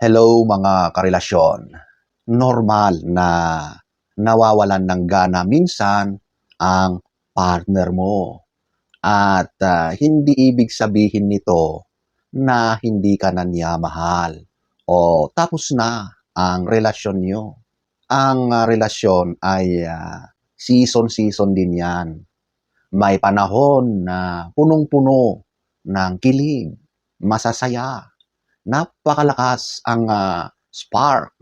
Hello mga karelasyon. Normal na nawawalan ng gana minsan ang partner mo. At hindi ibig sabihin nito na hindi ka na niya mahal o tapos na ang relasyon niyo. Ang relasyon ay season-season din yan. May panahon na punong-puno ng kilig, masasaya, napakalakas ang spark.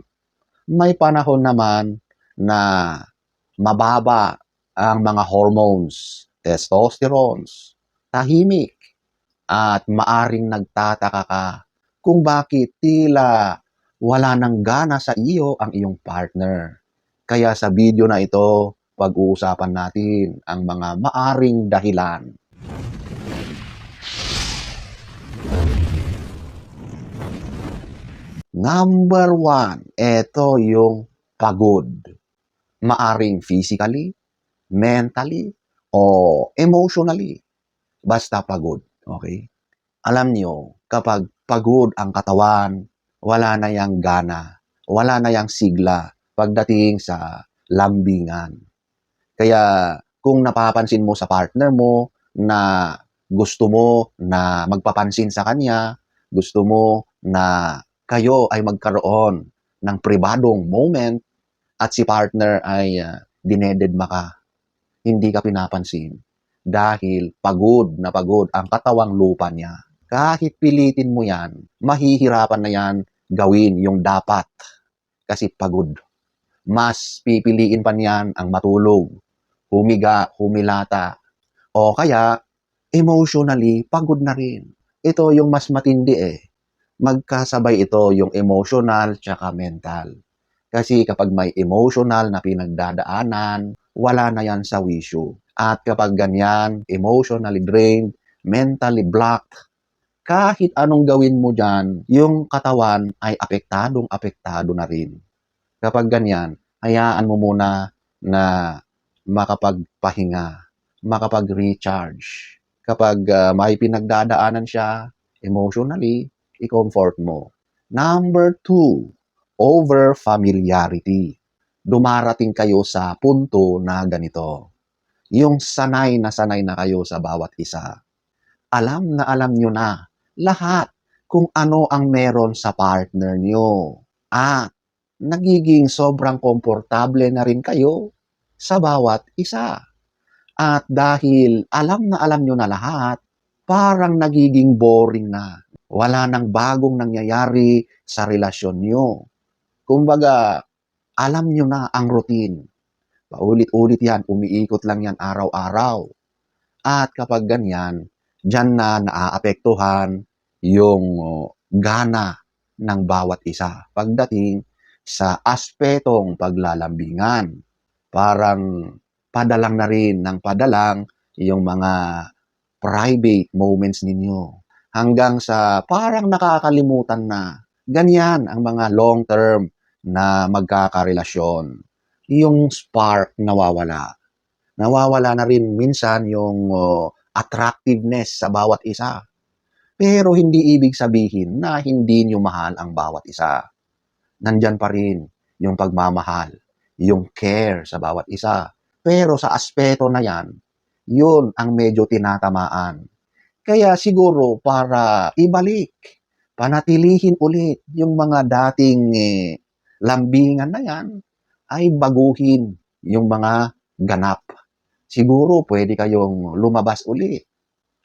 May panahon naman na mababa ang mga hormones, testosterones, tahimik, at maaring nagtataka ka kung bakit tila wala nang gana sa iyo ang iyong partner. Kaya sa video na ito, pag-uusapan natin ang mga maaring dahilan. Number 1, ito yung pagod. Maaring physically, mentally, o emotionally. Basta pagod, okay? Alam nyo, kapag pagod ang katawan, wala na yang gana, wala na yang sigla pagdating sa lambingan. Kaya kung napapansin mo sa partner mo na gusto mo na magpapansin sa kanya, gusto mo na kayo ay magkaroon ng pribadong moment at si partner ay dinededma ka, hindi ka pinapansin dahil pagod na pagod ang katawang lupa niya. Kahit pilitin mo yan, mahihirapan na yan gawin yung dapat kasi pagod. Mas pipiliin pa niyan ang matulog, humiga, humilata, o kaya emotionally pagod na rin. Ito yung mas matindi magkasabay ito yung emotional tsaka mental. Kasi kapag may emotional na pinagdadaanan, wala na yan sa wisyo. At kapag ganyan, emotionally drained, mentally blocked, kahit anong gawin mo dyan, yung katawan ay apektadong-apektado na rin. Kapag ganyan, hayaan mo muna na makapagpahinga, makapag-recharge. Kapag may pinagdadaanan siya emotionally, i-comfort mo. Number 2, over-familiarity. Dumarating kayo sa punto na ganito. Yung sanay na kayo sa bawat isa. Alam na alam nyo na lahat kung ano ang meron sa partner nyo. At nagiging sobrang komportable na rin kayo sa bawat isa. At dahil alam na alam nyo na lahat, parang nagiging boring na. Wala nang bagong nangyayari sa relasyon nyo. Kumbaga, alam nyo na ang routine. Paulit-ulit yan, umiikot lang yan araw-araw. At kapag ganyan, dyan na naaapektuhan yung gana ng bawat isa pagdating sa aspetong paglalambingan. Parang padalang na rin ng padalang yung mga private moments ninyo. Hanggang sa parang nakakalimutan na. Ganyan ang mga long-term na magkakarelasyon. Yung spark nawawala. Nawawala na rin minsan yung attractiveness sa bawat isa. Pero hindi ibig sabihin na hindi nyo mahal ang bawat isa. Nandyan pa rin yung pagmamahal, yung care sa bawat isa. Pero sa aspeto na yan, yun ang medyo tinatamaan. Kaya siguro para ibalik, panatilihin ulit yung mga dating lambingan na yan, ay baguhin yung mga ganap. Siguro pwede kayong lumabas uli,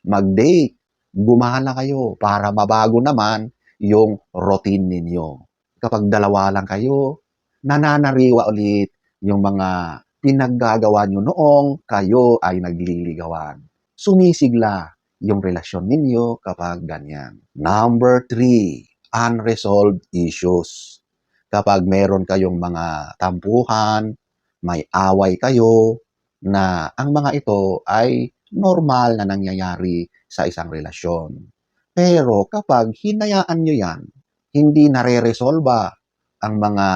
mag-date, gumala kayo para mabago naman yung routine ninyo. Kapag dalawa lang kayo, nananariwa ulit yung mga pinaggagawa nyo noong kayo ay nagliligawan. Sumisigla yung relasyon ninyo kapag ganyan. Number 3, unresolved issues. Kapag meron kayong mga tampuhan, may away kayo, na ang mga ito ay normal na nangyayari sa isang relasyon. Pero kapag hinayaan nyo yan, hindi nare-resolba ang mga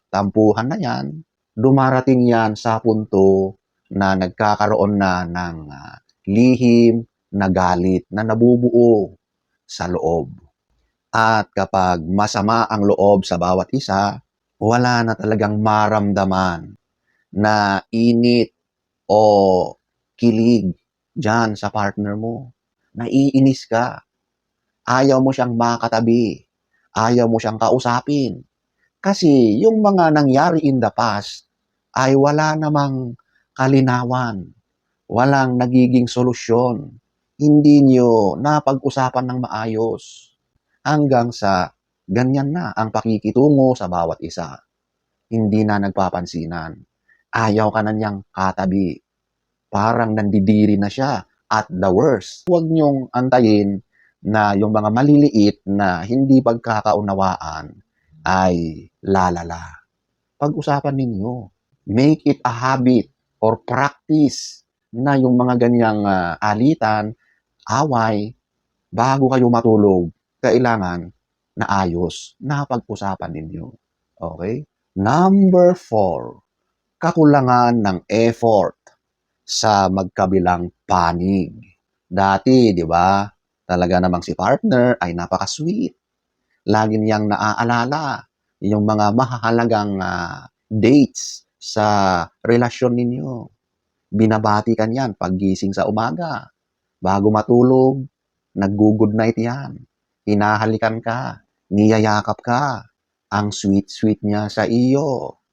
tampuhan na yan, dumarating yan sa punto na nagkakaroon na ng lihim na galit na nabubuo sa loob. At kapag masama ang loob sa bawat isa, wala na talagang maramdaman na init o kilig diyan sa partner mo. Naiinis ka, ayaw mo siyang makatabi, ayaw mo siyang kausapin. Kasi yung mga nangyari in the past ay wala namang kalinawan, walang nagiging solusyon. Hindi niyo napag-usapan ng maayos hanggang sa ganyan na ang pakikitungo sa bawat isa. Hindi na nagpapansinan. Ayaw ka na niyang katabi. Parang nandidiri na siya at the worst. Huwag niyong antayin na yung mga maliliit na hindi pagkakaunawaan ay lalala. Pag-usapan ninyo. Make it a habit or practice na yung mga ganyang alitan, away, bago kayo matulog, kailangan na ayos na pag-usapan ninyo. Okay? Number 4, kakulangan ng effort sa magkabilang panig. Dati, di ba, talaga namang si partner ay napaka-sweet. Lagi niyang naaalala yung mga mahahalagang dates sa relasyon ninyo. Binabati ka niyan paggising sa umaga. Bago matulog, nag-good night yan. Hinahalikan ka, niyayakap ka. Ang sweet-sweet niya sa iyo.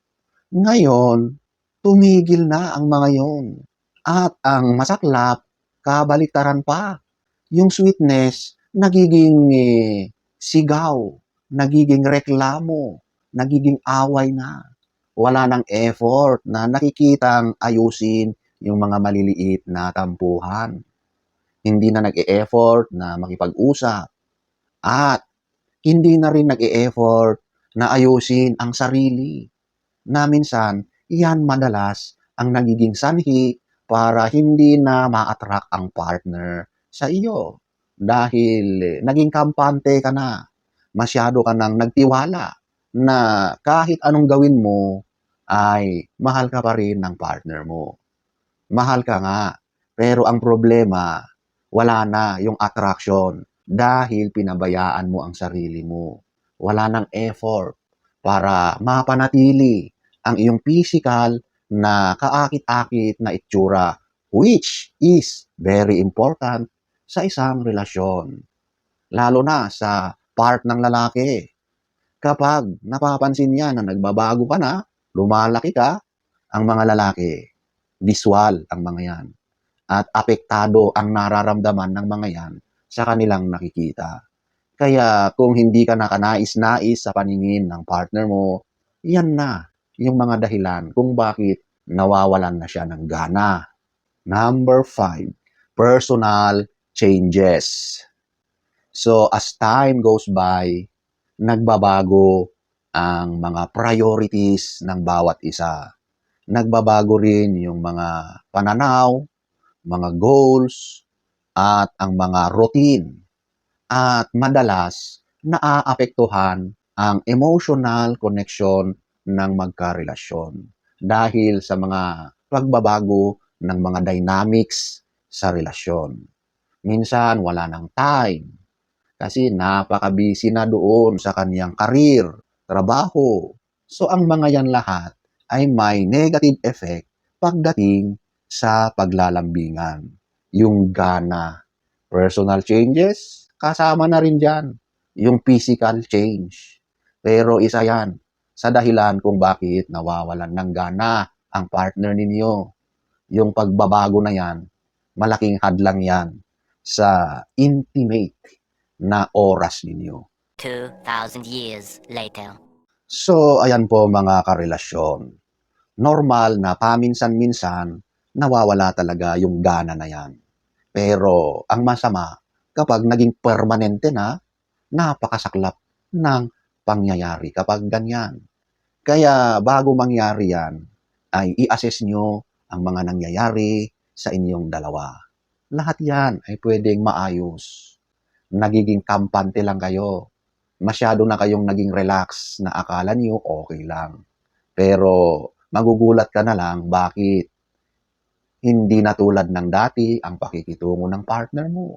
Ngayon, tumigil na ang mga yon. At ang masaklap, kabaliktaran pa. Yung sweetness, nagiging sigaw, nagiging reklamo, nagiging away na. Wala nang effort na nakikitang ayusin yung mga maliliit na tampuhan. Hindi na nag-e-effort na makipag-usap. At hindi na rin nag-e-effort na ayusin ang sarili. Na minsan, iyan madalas ang nagiging sanhi para hindi na ma-attract ang partner sa iyo. Dahil naging kampante ka na. Masyado ka nang nagtiwala na kahit anong gawin mo ay mahal ka pa rin ng partner mo. Mahal ka nga, pero ang problema, wala na yung attraction dahil pinabayaan mo ang sarili mo. Wala nang effort para mapanatili ang iyong physical na kaakit-akit na itsura, which is very important sa isang relasyon. Lalo na sa part ng lalaki. Kapag napapansin niya na nagbabago ka na, lumalaki ka, ang mga lalaki, visual ang mga yan. At apektado ang nararamdaman ng mga yan sa kanilang nakikita. Kaya kung hindi ka nakanais-nais sa paningin ng partner mo, yan na yung mga dahilan kung bakit nawawalan na siya ng gana. Number 5, personal changes. So as time goes by, nagbabago ang mga priorities ng bawat isa. Nagbabago rin yung mga pananaw, mga goals, at ang mga routine. At madalas, naaapektuhan ang emotional connection ng magkarelasyon dahil sa mga pagbabago ng mga dynamics sa relasyon. Minsan, wala nang time kasi napaka-busy na doon sa kaniyang karir, trabaho. So, ang mga yan lahat ay may negative effect pagdating sa paglalambingan. Yung gana, personal changes, kasama na rin dyan. Yung physical change. Pero isa yan sa dahilan kung bakit nawawalan ng gana ang partner ninyo. Yung pagbabago na yan, malaking hadlang yan sa intimate na oras ninyo. 2,000 years later. So, ayan po mga karelasyon. Normal na paminsan-minsan, nawawala talaga yung gana na yan. Pero ang masama, kapag naging permanente na, napakasaklap ng pangyayari kapag ganyan. Kaya bago mangyari yan, ay i-assess nyo ang mga nangyayari sa inyong dalawa. Lahat yan ay pwedeng maayos. Nagiging kampante lang kayo. Masyado na kayong naging relax na akala niyo okay lang. Pero magugulat ka na lang bakit hindi na tulad ng dati ang pakikitungo ng partner mo.